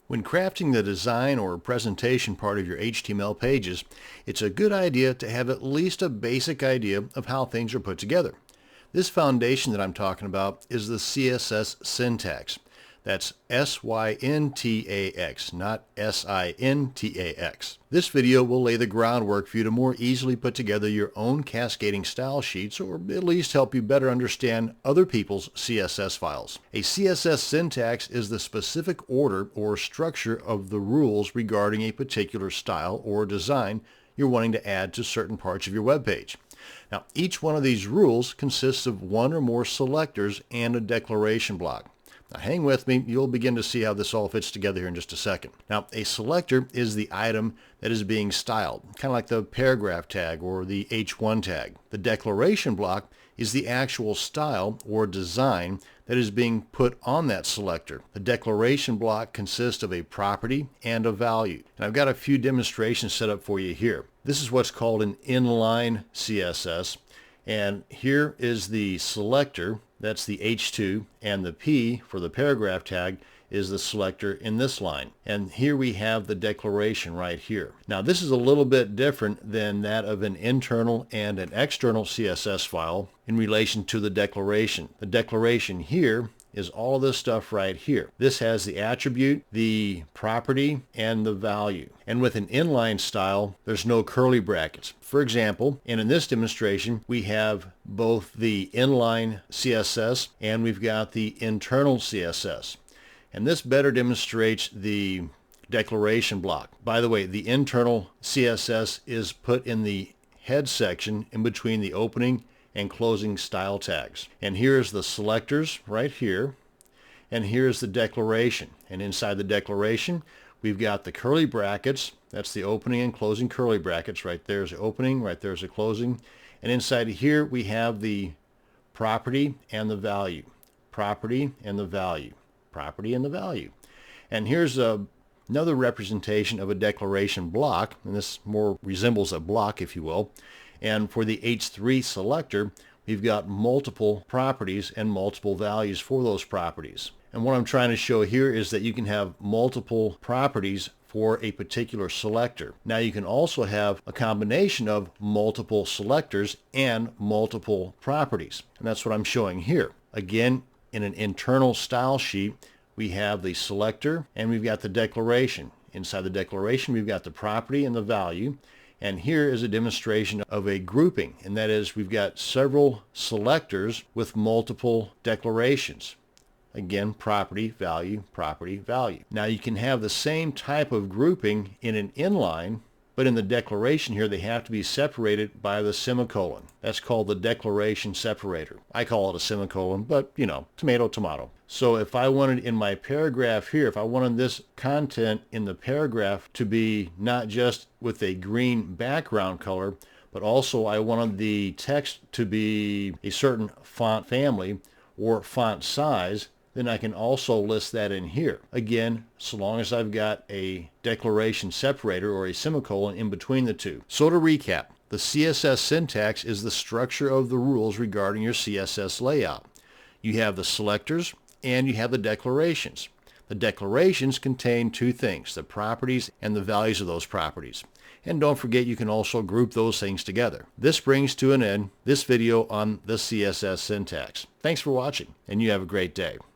When crafting the design or presentation part of your HTML pages, it's a good idea to have at least a basic idea of how things are put together. This foundation that I'm talking about is the CSS syntax. That's S-Y-N-T-A-X, not S-I-N-T-A-X. This video will lay the groundwork for you to more easily put together your own cascading style sheets, or at least help you better understand other people's CSS files. A CSS syntax is the specific order or structure of the rules regarding a particular style or design you're wanting to add to certain parts of your web page. Now, each one of these rules consists of one or more selectors and a declaration block. Now hang with me, you'll begin to see how this all fits together here in just a second. Now a selector is the item that is being styled, kind of like the paragraph tag or the H1 tag. The declaration block is the actual style or design that is being put on that selector. The declaration block consists of a property and a value. And I've got a few demonstrations set up for you here. This is what's called an inline CSS. And here is the selector, that's the H2, and the P for the paragraph tag is the selector in this line. And here we have the declaration right here. Now this is a little bit different than that of an internal and an external CSS file in relation to the declaration. The declaration here is all this stuff right here. This has the attribute, the property, and the value. And with an inline style, there's no curly brackets. For example, and in this demonstration, we have both the inline CSS and we've got the internal CSS. And this better demonstrates the declaration block. By the way, the internal CSS is put in the head section in between the opening and closing style tags. And here's the selectors right here, and here's the declaration. And inside the declaration, we've got the curly brackets. That's the opening and closing curly brackets. Right there's the opening, right there's the closing. And inside of here, we have the property and the value. Property and the value. Property and the value. And here's another representation of a declaration block, and this more resembles a block, if you will. And for the H3 selector, we've got multiple properties and multiple values for those properties. And what I'm trying to show here is that you can have multiple properties for a particular selector. Now you can also have a combination of multiple selectors and multiple properties. And that's what I'm showing here. Again, in an internal style sheet, we have the selector and we've got the declaration. Inside the declaration, we've got the property and the value. And here is a demonstration of a grouping, and that is we've got several selectors with multiple declarations. Again, property, value, property, value. Now you can have the same type of grouping in an inline, but in the declaration here they have to be separated by the semicolon. That's called the declaration separator. I call it a semicolon, but you know, tomato, tomato. So if I wanted in my paragraph here, if I wanted this content in the paragraph to be not just with a green background color, but also I wanted the text to be a certain font family or font size, then I can also list that in here. Again, so long as I've got a declaration separator or a semicolon in between the two. So to recap, the CSS syntax is the structure of the rules regarding your CSS layout. You have the selectors and you have the declarations. The declarations contain two things, the properties and the values of those properties. And don't forget, you can also group those things together. This brings to an end this video on the CSS syntax. Thanks for watching, and you have a great day.